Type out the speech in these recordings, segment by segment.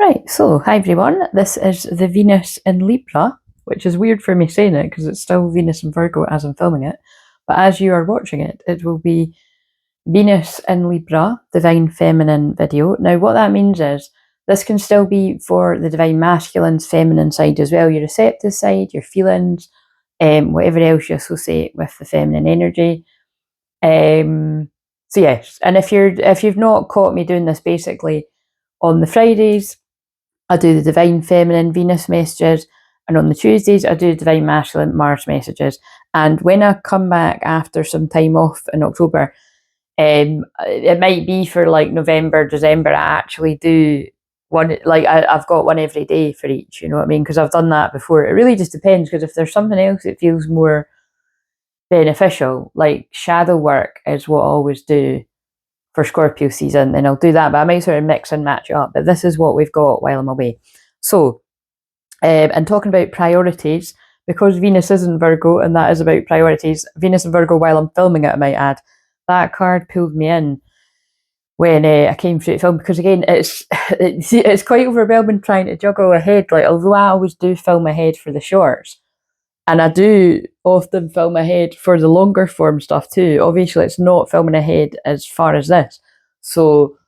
Right, so hi everyone, this is the Venus in Libra, which is weird for me saying it because it's still Venus in Virgo as I'm filming it. But as you are watching it, it will be Venus in Libra, Divine Feminine video. Now, what that means is this can still be for the Divine Masculine's feminine side as well, your receptive side, your feelings, whatever else you associate with the feminine energy. So yes, and if you've not caught me doing this basically on the Fridays, I do the Divine Feminine Venus messages, and on the Tuesdays I do the Divine Masculine Mars messages. And when I come back after some time off in October, it might be for like November, December, I actually do one, like I've got one every day for each, you know what I mean? Because I've done that before. It really just depends, because if there's something else that feels more beneficial, like shadow work is what I always do for Scorpio season, then I'll do that. But I might sort of mix and match it up. But this is what we've got while I'm away. So, and talking about priorities, because Venus is in Virgo and that is about priorities, Venus in Virgo while I'm filming it, I might add, that card pulled me in when I came through the film, because again, it's quite overwhelming trying to juggle ahead. Like, although I always do film ahead for the shorts, and I do often film ahead for the longer form stuff too. Obviously, it's not filming ahead as far as this. So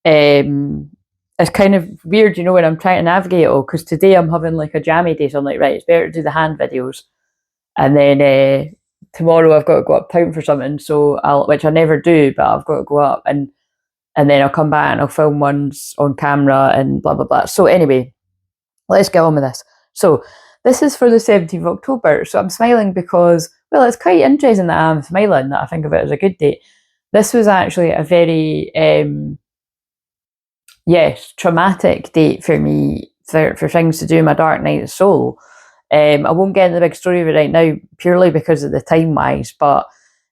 it's kind of weird, you know, when I'm trying to navigate it all, because today I'm having like a jammy day. So I'm like, right, it's better to do the hand videos. And then tomorrow I've got to go up town for something, which I never do, but I've got to go up, and then I'll come back and I'll film ones on camera and blah, blah, blah. So anyway, let's get on with this. So this is for the 17th of October. So I'm smiling because, well, it's quite interesting that I'm smiling, that I think of it as a good date. This was actually a very, traumatic date for me, for things to do my dark night of soul. I won't get into the big story of it right now, purely because of the time-wise, but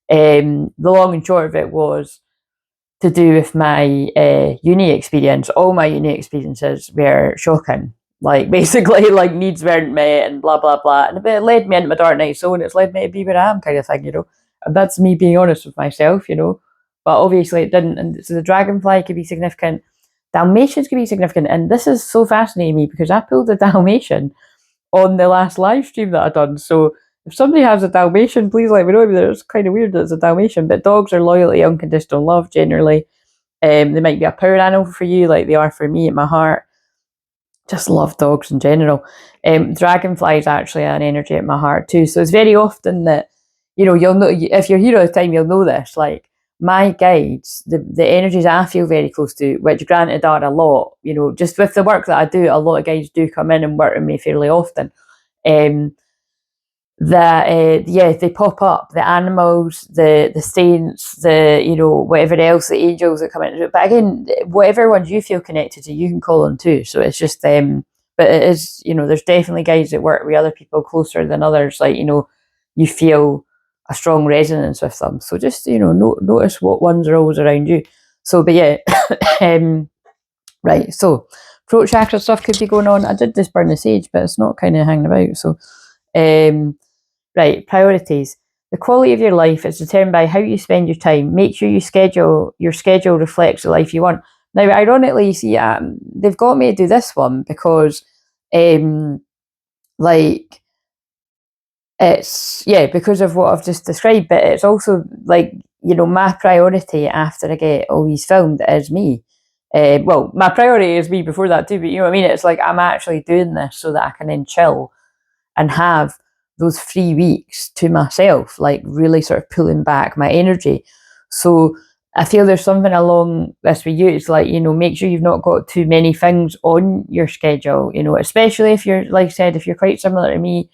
the long and short of it was to do with my uni experience. All my uni experiences were shocking. Like, basically, like, needs weren't met and blah, blah, blah. And it led me into my dark night soul, and it's led me to be where I am, kind of thing, you know. And that's me being honest with myself, you know. But obviously it didn't. And so the dragonfly could be significant. Dalmatians could be significant. And this is so fascinating me because I pulled a Dalmatian on the last live stream that I done. So if somebody has a Dalmatian, please let me know. It's kind of weird that it's a Dalmatian, but dogs are loyalty, unconditional love generally. They might be a power animal for you, like they are for me at my heart. Just love dogs in general. Dragonfly is actually an energy at my heart too. So it's very often that, you know, you'll know, if you're here all the time, you'll know this. Like, my guides, the energies I feel very close to, which granted are a lot, you know, just with the work that I do, a lot of guides do come in and work with me fairly often. That they pop up, the animals, the saints, the, you know, whatever else, the angels that come in. But again, whatever ones you feel connected to, you can call on too. So it's just but it is, you know, there's definitely guides that work with other people closer than others, like, you know, you feel a strong resonance with them. So just, you know, notice what ones are always around you. So, but yeah, right, so throat chakra stuff could be going on. I did just burn the sage, but it's not kind of hanging about. So right, priorities. The quality of your life is determined by how you spend your time. Make sure your schedule reflects the life you want. Now, ironically, you see, they've got me to do this one because, like, it's, because of what I've just described, but it's also, like, you know, my priority after I get all these filmed is me. Well, my priority is me before that too, but you know what I mean? It's like I'm actually doing this so that I can then chill and have those 3 weeks to myself, like really sort of pulling back my energy. So I feel there's something along this with you. It's like, you know, make sure you've not got too many things on your schedule, you know, especially if you're, like I said, if you're quite similar to me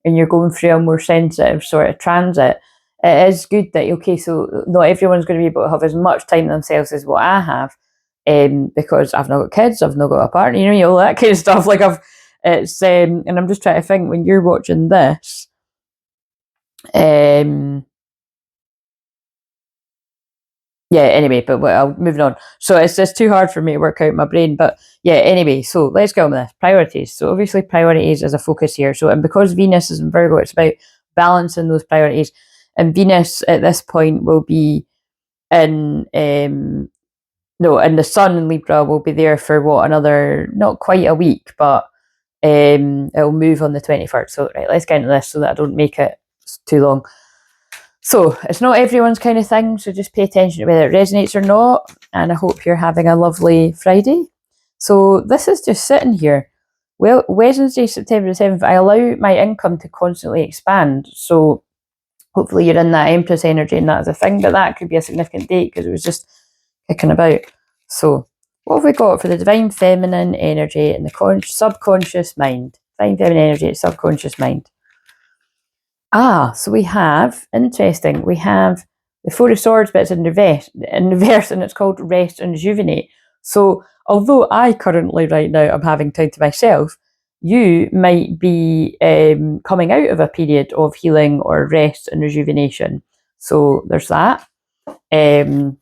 and you're going through a more sensitive sort of transit. It is good that, okay, so not everyone's going to be able to have as much time themselves as what I have, because I've not got kids, I've not got a partner, you know, all that kind of stuff. Like, and I'm just trying to think, when you're watching this, anyway, but moving on. So it's just too hard for me to work out in my brain. But yeah, anyway, so let's go on with this. Priorities. So obviously priorities is a focus here. So, and because Venus is in Virgo, it's about balancing those priorities. And Venus at this point will be in no, and the sun in Libra will be there for what, another, not quite a week, but it'll move on the 21st. So right, let's get into this so that I don't make it too long. So it's not everyone's kind of thing, so just pay attention to whether it resonates or not, and I hope you're having a lovely Friday. So this is just sitting here. Well, Wednesday, September the 7th, I allow my income to constantly expand. So hopefully you're in that Empress energy and that's a thing, but that could be a significant date because it was just kicking about. So what have we got for the Divine Feminine energy in the subconscious mind? Divine Feminine energy, subconscious mind. So we have, interesting, we have the Four of Swords, but it's in reverse, and it's called Rest and Rejuvenate. So although I currently right now I'm having time to myself, you might be coming out of a period of healing or rest and rejuvenation. So there's that. And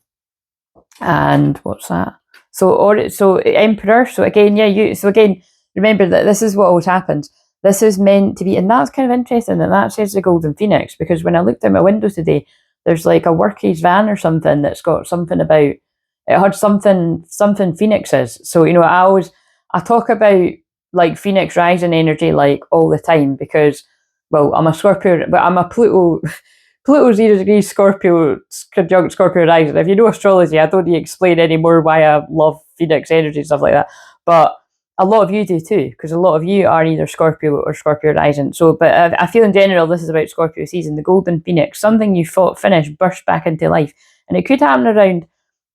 what's that? So Emperor. So again, remember that this is what always happens. This is meant to be, and that's kind of interesting that says the Golden Phoenix, because when I looked out my window today, there's like a workers van or something that's got something about, it had something phoenixes. So, I talk about like Phoenix rising energy like all the time because, well, I'm a Scorpio, but I'm a Pluto 0 degrees Scorpio conjunct Scorpio rising. If you know astrology, I don't need to explain anymore why I love Phoenix energy and stuff like that. But a lot of you do too, because a lot of you are either Scorpio or Scorpio rising. So, but I feel in general this is about Scorpio season, the Golden Phoenix, something you thought finished, burst back into life. And it could happen around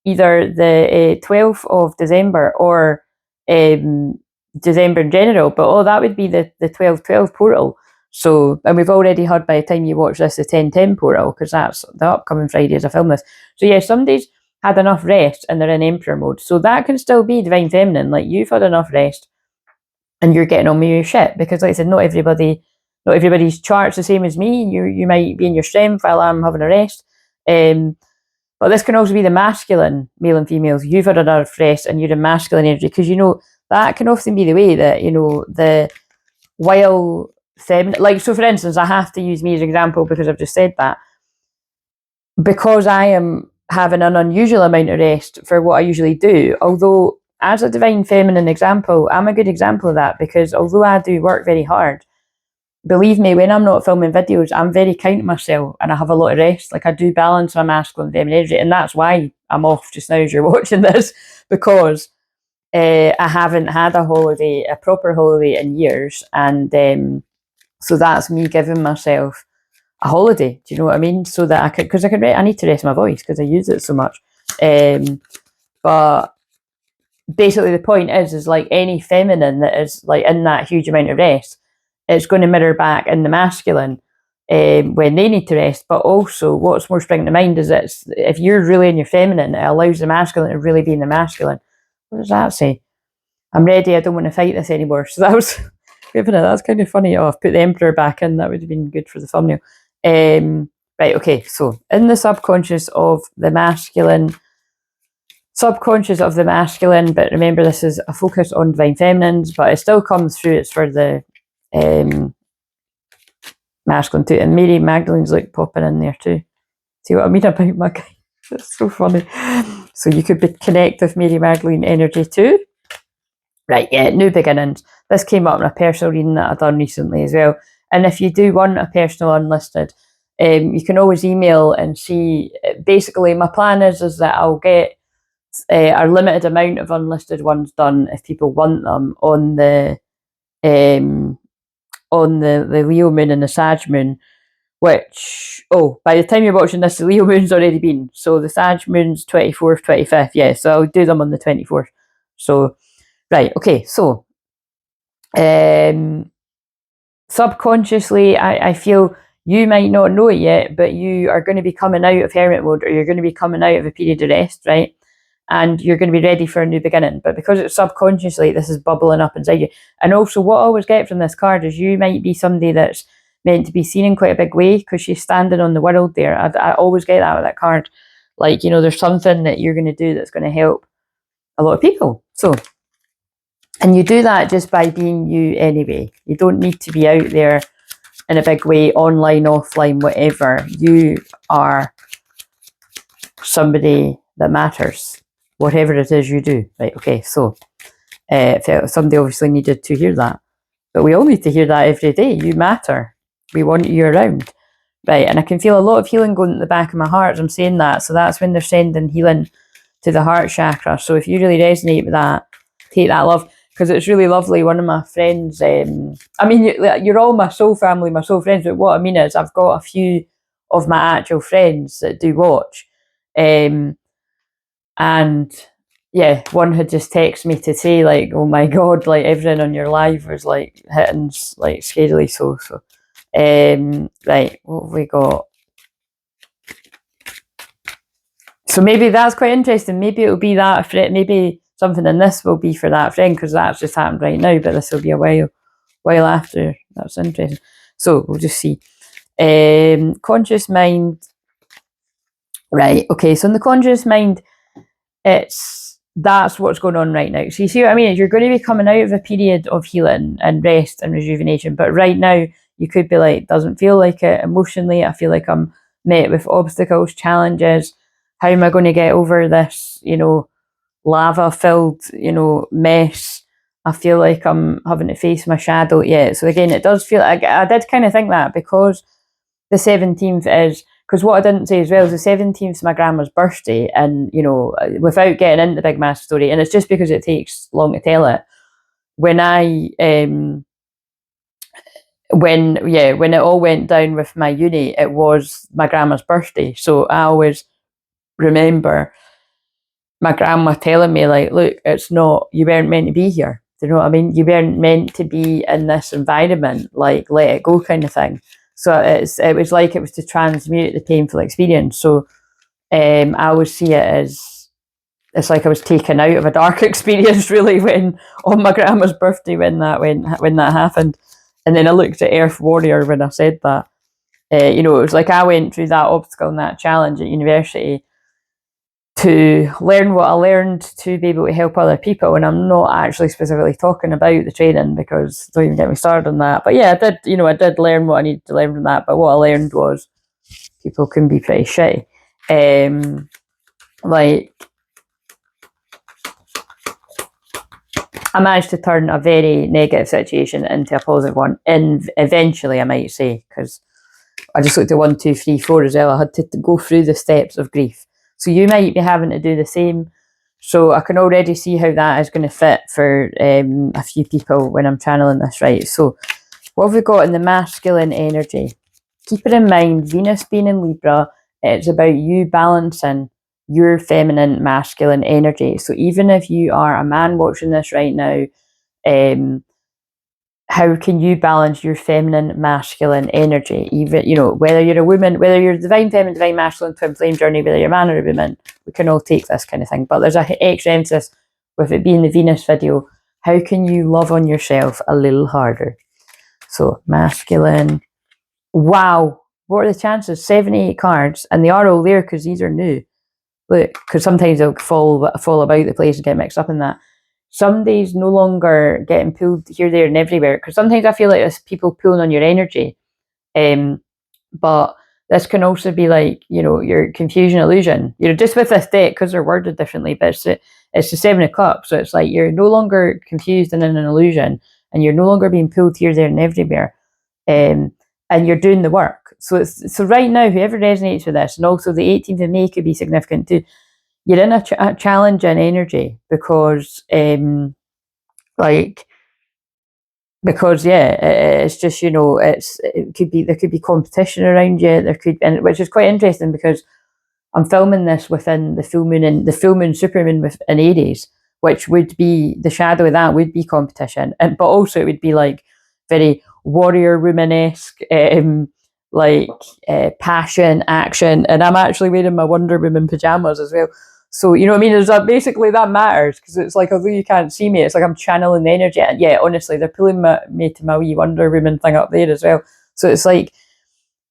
either the 12th of December or December in general. But that would be the 12/12 portal. So, and we've already heard by the time you watch this the 10/10 portal, because that's the upcoming Friday as I film this. So yeah, somebody's had enough rest and they're in Emperor mode. So that can still be Divine Feminine, like you've had enough rest and you're getting on with your shit. Because like I said, not everybody's chart's the same as me. You might be in your strength while I'm having a rest. But this can also be the masculine, male and females. You've had enough rest and you're in masculine energy, because that can often be the way that while feminine, like, so for instance, I have to use me as an example because I've just said that, because I am having an unusual amount of rest for what I usually do, although as a Divine Feminine example, I'm a good example of that, because although I do work very hard, believe me, when I'm not filming videos, I'm very kind to myself and I have a lot of rest. Like, I do balance my masculine and feminine energy, and that's why I'm off just now as you're watching this, because I haven't had a proper holiday in years, and so that's me giving myself a holiday. Do you know what I mean? So that I need to rest my voice because I use it so much. But basically the point is like any feminine that is like in that huge amount of rest, it's going to mirror back in the masculine when they need to rest. But also what's more springing to mind is that if you're really in your feminine, it allows the masculine to really be in the masculine. What does that say? I'm ready, I don't want to fight this anymore. So that was, that's kind of funny. I've put the Emperor back in, that would have been good for the thumbnail. Right, okay, so in the subconscious of the masculine, but remember this is a focus on Divine Feminines, but it still comes through, it's for the masculine too. And Mary Magdalene's like popping in there too. See what I mean about my guy? It's so funny. So you could connect with Mary Magdalene energy too. Right, yeah, new beginnings. This came up in a personal reading that I've done recently as well. And if you do want a personal unlisted, you can always email and see. Basically, my plan is that I'll get a limited amount of unlisted ones done if people want them on the Leo moon and the Sag moon. Which, by the time you're watching this, the Leo moon's already been. So the Sag moon's 24th, 25th. Yeah, so I'll do them on the 24th. So, right, okay, so subconsciously, I feel you might not know it yet, but you are going to be coming out of hermit mode, or you're going to be coming out of a period of rest, right? And you're going to be ready for a new beginning. But because it's subconsciously, this is bubbling up inside you. And also what I always get from this card is you might be somebody that's meant to be seen in quite a big way, because she's standing on the world there. I always get that with that card. Like, there's something that you're going to do that's going to help a lot of people. So, and you do that just by being you anyway. You don't need to be out there in a big way, online, offline, whatever. You are somebody that matters. whatever it is you do. Right, okay, so somebody obviously needed to hear that. But we all need to hear that every day. You matter. We want you around. Right, and I can feel a lot of healing going at the back of my heart as I'm saying that. So that's when they're sending healing to the heart chakra. So if you really resonate with that, take that, love, because it's really lovely. One of my friends, I mean, you're all my soul family, my soul friends, but what I mean is I've got a few of my actual friends that do watch. And yeah, one had just texted me to say, like, oh my God, like, everything on your live was like hitting like scarily so. Right, what have we got? So maybe that's quite interesting. Maybe it'll be that, maybe something in this will be for that friend, because that's just happened right now, but this will be a while after. That's interesting. So we'll just see. Conscious mind. Right, okay, so in the conscious mind, that's what's going on right now. So you see what I mean? You're going to be coming out of a period of healing and rest and rejuvenation, but right now you could be like, doesn't feel like it emotionally. I feel like I'm met with obstacles, challenges. How am I going to get over this, lava filled, mess? I feel like I'm having to face my shadow. Yeah. So again, it does feel, I did kind of think that, because the 17th is, because what I didn't say as well is the 17th is my grandma's birthday, and, without getting into the big mass story, and it's just because it takes long to tell it, when when it all went down with my uni, it was my grandma's birthday. So I always remember my grandma telling me, like, look, it's not, you weren't meant to be here. Do you know what I mean? You weren't meant to be in this environment, like, let it go kind of thing. So it was like it was to transmute the painful experience. So I always see it as, it's like I was taken out of a dark experience, really, when on my grandma's birthday, when that happened. And then I looked at Earth Warrior when I said that. It was like I went through that obstacle and that challenge at university to learn what I learned to be able to help other people. And I'm not actually specifically talking about the training, because don't even get me started on that. But yeah, I did learn what I needed to learn from that. But what I learned was people can be pretty shitty. Like, I managed to turn a very negative situation into a positive one, and eventually, I might say, because I just looked at 1, 2, 3, 4 as well. I had to go through the steps of grief. So you might be having to do the same. So I can already see how that is going to fit for a few people when I'm channeling this, right? So what have we got in the masculine energy? Keep it in mind, Venus being in Libra, it's about you balancing your feminine, masculine energy. So even if you are a man watching this right now, how can you balance your feminine, masculine energy? Even, whether you're a woman, whether you're divine feminine, divine masculine, twin flame journey, whether you're a man or a woman, we can all take this kind of thing. But there's an extra emphasis with it being the Venus video. How can you love on yourself a little harder? So masculine. Wow. What are the chances? 78 cards, and they are all there because these are new. Look, because sometimes they'll fall about the place and get mixed up in that. Some days no longer getting pulled here, there, and everywhere, because sometimes I feel like there's people pulling on your energy. But this can also be like, your confusion illusion. Just with this deck, because they're worded differently, but it's the 7 of Cups. So it's like you're no longer confused and in an illusion, and you're no longer being pulled here, there, and everywhere. And you're doing the work. So right now, whoever resonates with this, and also the 18th of May could be significant too. You're in a challenging energy because, it's just, it could be, there could be competition around you. There could, and which is quite interesting because I'm filming this within the full moon and the full moon, supermoon in Aries, which would be, the shadow of that would be competition, but also it would be like very warrior woman-esque, passion, action, and I'm actually wearing my Wonder Woman pajamas as well. So, you know what I mean? There's basically that matters, because it's like, although you can't see me, it's like I'm channeling the energy. And yeah, honestly, they're pulling me to my wee Wonder Woman thing up there as well. So it's like,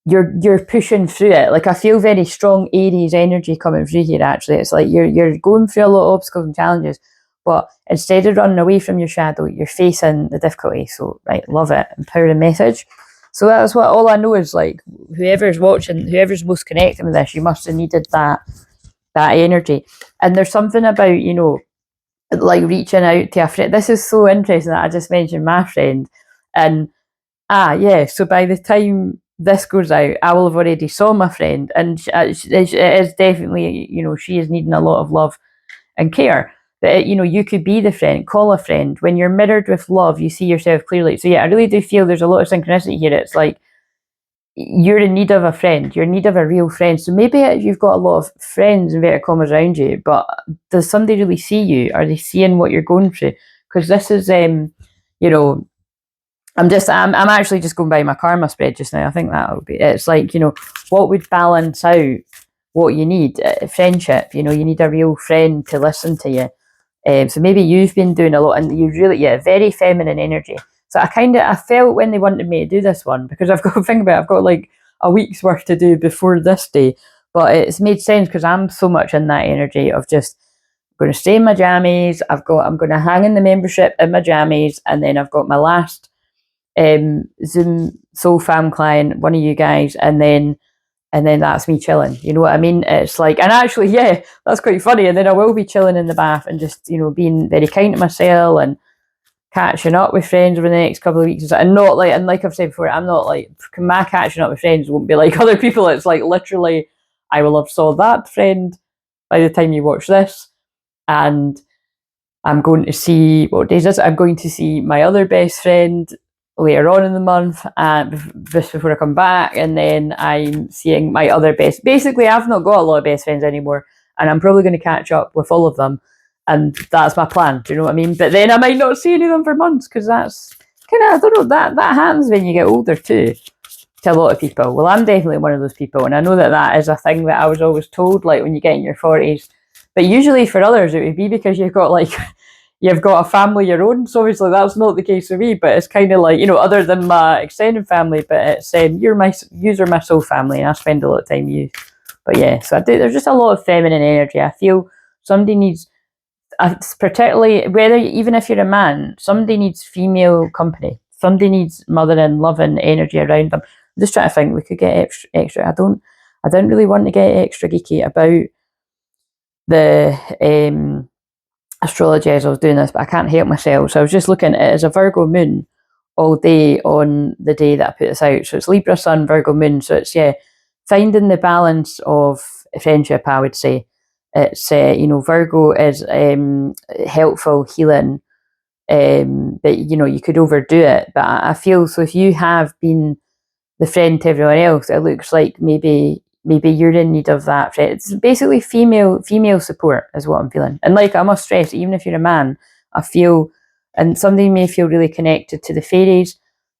you're pushing through it. Like, I feel very strong Aries energy coming through here, actually. It's like you're going through a lot of obstacles and challenges, but instead of running away from your shadow, you're facing the difficulty. So, right, love it. Empowering message. So that's what, all I know is, like, whoever's watching, whoever's most connected with this, you must have needed that that energy. And there's something about, you know, like reaching out to a friend. This is so interesting that I just mentioned my friend. And yeah, so by the time this goes out, I will have already saw my friend, and it is definitely, you know, she is needing a lot of love and care. But you know, you could be the friend, call a friend. When you're mirrored with love, you see yourself clearly. So yeah, I really do feel there's a lot of synchronicity here. It's like you're in need of a friend. You're in need of a real friend. So maybe you've got a lot of friends, inverted commas, around you, but does somebody really see you? Are they seeing what you're going through? Because this is, you know, I'm actually just going by my karma spread just now. I think that'll be. It's like, you know, what would balance out what you need? Friendship. You know, you need a real friend to listen to you. So maybe you've been doing a lot, and you really, yeah, very feminine energy. So I felt when they wanted me to do this one, because I've got to think about it, I've got like a week's work to do before this day, but it's made sense because I'm so much in that energy of just going to stay in my jammies. I'm going to hang in the membership in my jammies, and then I've got my last Zoom Soul Fam client, one of you guys, and then that's me chilling. You know what I mean? It's like, and actually, yeah, that's quite funny. And then I will be chilling in the bath and just, you know, being very kind to myself and catching up with friends over the next couple of weeks. And not like, and like I've said before, I'm not like, my catching up with friends won't be like other people. It's like literally, I will have saw that friend by the time you watch this, and I'm going to see, what days is it? I'm going to see my other best friend later on in the month, just before I come back, and then I'm seeing my other best. Basically, I've not got a lot of best friends anymore, and I'm probably going to catch up with all of them, and that's my plan. Do you know what I mean? But then I might not see any of them for months, because that's kind of, I don't know, that happens when you get older too, to a lot of people. Well, I'm definitely one of those people, and I know that is a thing that I was always told, like when you get in your 40s. But usually for others, it would be because you've got like you've got a family your own. So obviously that's not the case for me, but it's kind of like, you know, other than my extended family, but it's you're my soul family, and I spend a lot of time with you. But yeah, so there's just a lot of feminine energy. I feel somebody needs, particularly even if you're a man, somebody needs female company. Somebody needs mothering, loving energy around them. I'm just trying to think, we could get extra. I don't really want to get extra geeky about the astrology as I was doing this, but I can't help myself. So I was just looking at it as a Virgo moon all day on the day that I put this out. So it's Libra Sun, Virgo moon. So it's, yeah, finding the balance of friendship, I would say. It's, you know, Virgo is helpful, healing, but, you know, you could overdo it. But I feel, so if you have been the friend to everyone else, it looks like maybe you're in need of that. It's basically female support is what I'm feeling. And like, I must stress, even if you're a man, I feel, and somebody may feel really connected to the fairies.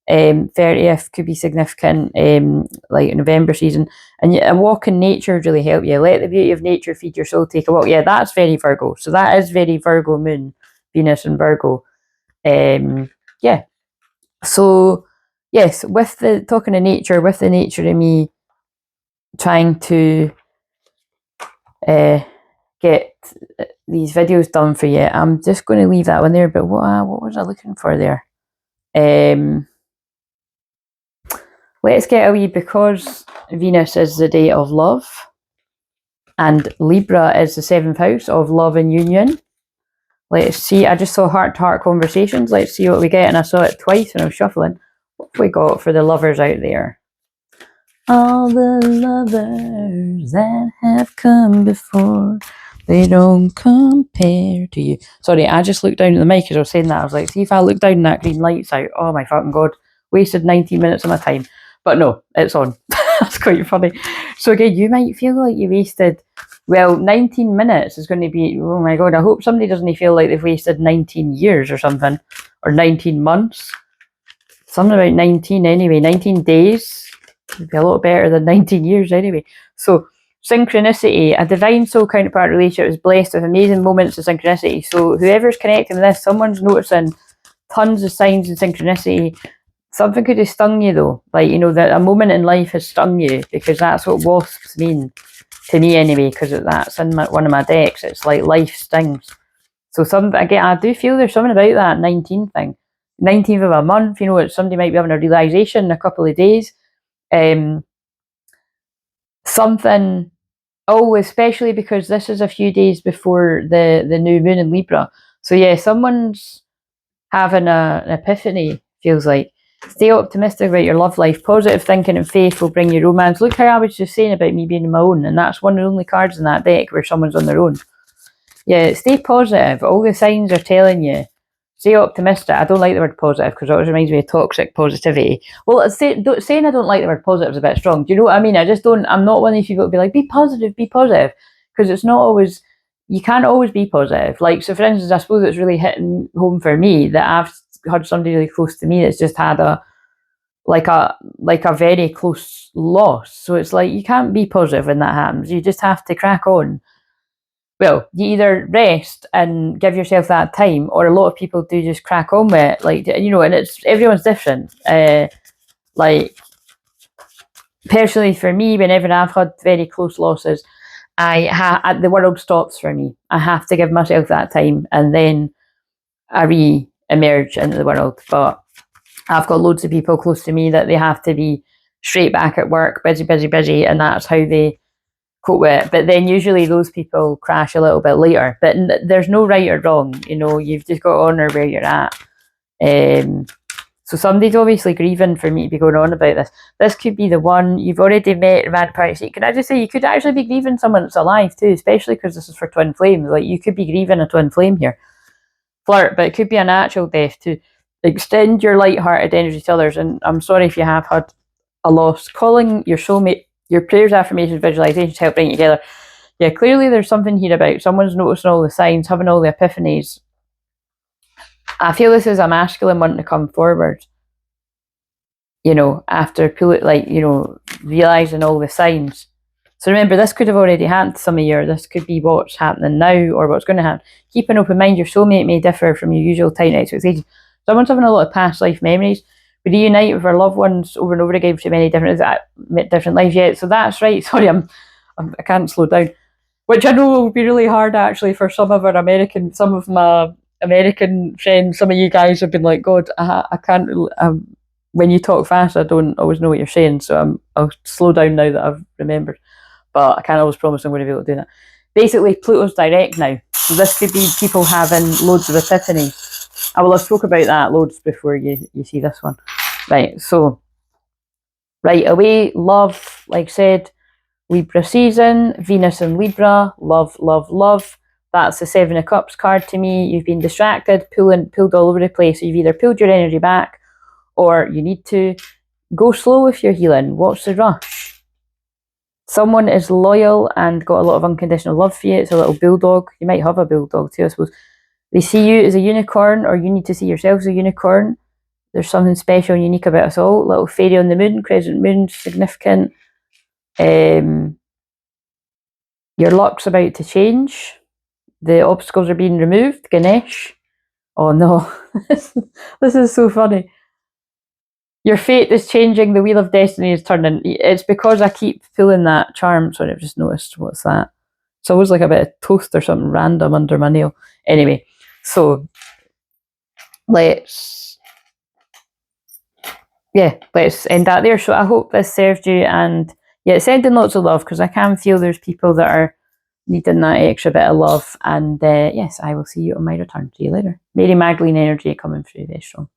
30th could be significant, like November season, and a walk in nature would really help you. Let the beauty of nature feed your soul, take a walk. Yeah, that's very Virgo. So that is very Virgo moon, Venus and Virgo. Yeah. So yes, with the talking of nature, with the nature of me trying to get these videos done for you, I'm just going to leave that one there. But what was I looking for there? Let's get a wee, because Venus is the day of love, and Libra is the 7th house of love and union. Let's see. I just saw heart-to-heart conversations. Let's see what we get, and I saw it twice when I was shuffling. What have we got for the lovers out there? All the lovers that have come before, they don't compare to you. Sorry, I just looked down at the mic as I was saying that. I was like, see if I look down and that green light's out. Oh my fucking God. Wasted 19 minutes of my time. But no, it's on. That's quite funny. So again, you might feel like you wasted, well, 19 minutes is going to be, oh my God, I hope somebody doesn't feel like they've wasted 19 years or something, or 19 months. Something about 19 anyway, 19 days. It'd be a lot better than 19 years anyway. So synchronicity, a divine soul counterpart relationship is blessed with amazing moments of synchronicity. So whoever's connecting with this, someone's noticing tons of signs of synchronicity. Something could have stung you though. Like, you know, that a moment in life has stung you, because that's what wasps mean to me anyway, because that's in one of my decks. It's like life stings. So again, I do feel there's something about that 19 thing. 19th of a month, you know, somebody might be having a realization in a couple of days. Something Oh, especially because this is a few days before the new moon in Libra. So yeah, someone's having an epiphany, feels like. Stay optimistic about your love life. Positive thinking and faith will bring you romance. Look how I was just saying about me being on my own, and that's one of the only cards in that deck where someone's on their own. Yeah, stay positive. All the signs are telling you. Stay optimistic. I don't like the word positive because it always reminds me of toxic positivity. Well, saying I don't like the word positive is a bit strong. Do you know what I mean? I just don't. I'm not one of these people to be like, be positive, because it's not always. You can't always be positive. Like, so for instance, I suppose it's really hitting home for me that I've had somebody really close to me that's just had a very close loss. So it's like you can't be positive when that happens. You just have to crack on. Well, you either rest and give yourself that time, or a lot of people do just crack on with it, like, you know, and it's everyone's different. Like, personally, for me, whenever I've had very close losses, the world stops for me. I have to give myself that time, and then I re-emerge into the world. But I've got loads of people close to me that they have to be straight back at work, busy, and that's how they cope with it. But then usually those people crash a little bit later. But there's no right or wrong, you know. You've just got to honour where you're at. So somebody's obviously grieving for me to be going on about this. This could be the one you've already met, romantic partnership. Can I just say, you could actually be grieving someone that's alive too, especially because this is for twin flames. Like, you could be grieving a twin flame here. Flirt, but it could be a natural death to extend your light-hearted energy to others. And I'm sorry if you have had a loss. Calling your soulmate, your prayers, affirmations, visualizations help bring it together. Yeah, clearly there's something here about someone's noticing all the signs, having all the epiphanies. I feel this is a masculine wanting to come forward, you know, after realizing all the signs. So remember, this could have already happened to some of you, or this could be what's happening now, or what's going to happen. Keep an open mind. Your soulmate may differ from your usual tight expectations. Someone's having a lot of past life memories. We reunite with our loved ones over and over again for many different lives yet. So that's right. Sorry, I can't slow down. Which I know will be really hard actually for some of my American friends. Some of you guys have been like, God, I can't. When you talk fast, I don't always know what you're saying. So I'll slow down now that I've remembered. But I can't always promise I'm going to be able to do that. Basically, Pluto's direct now. So this could be people having loads of epiphanies. I will have spoke about that loads before you see this one. Right, so right away, love, like I said, Libra season, Venus in Libra, love. That's the Seven of Cups card to me. You've been distracted, pulled all over the place. So you've either pulled your energy back, or you need to go slow with your healing. What's the rush? Someone is loyal and got a lot of unconditional love for you. It's a little bulldog. You might have a bulldog too, I suppose. They see you as a unicorn, or you need to see yourself as a unicorn. There's something special and unique about us all. Little fairy on the moon, crescent moon, significant. Your luck's about to change. The obstacles are being removed. Ganesh. Oh no, this is so funny. Your fate is changing. The wheel of destiny is turning. It's because I keep pulling that charm. Sorry, I've just noticed. What's that? It's always like a bit of toast or something random under my nail. Anyway, so let's end that there. So I hope this served you, and yeah, sending lots of love, because I can feel there's people that are needing that extra bit of love. And yes, I will see you on my return. See you later. Mary Magdalene energy coming through very strong.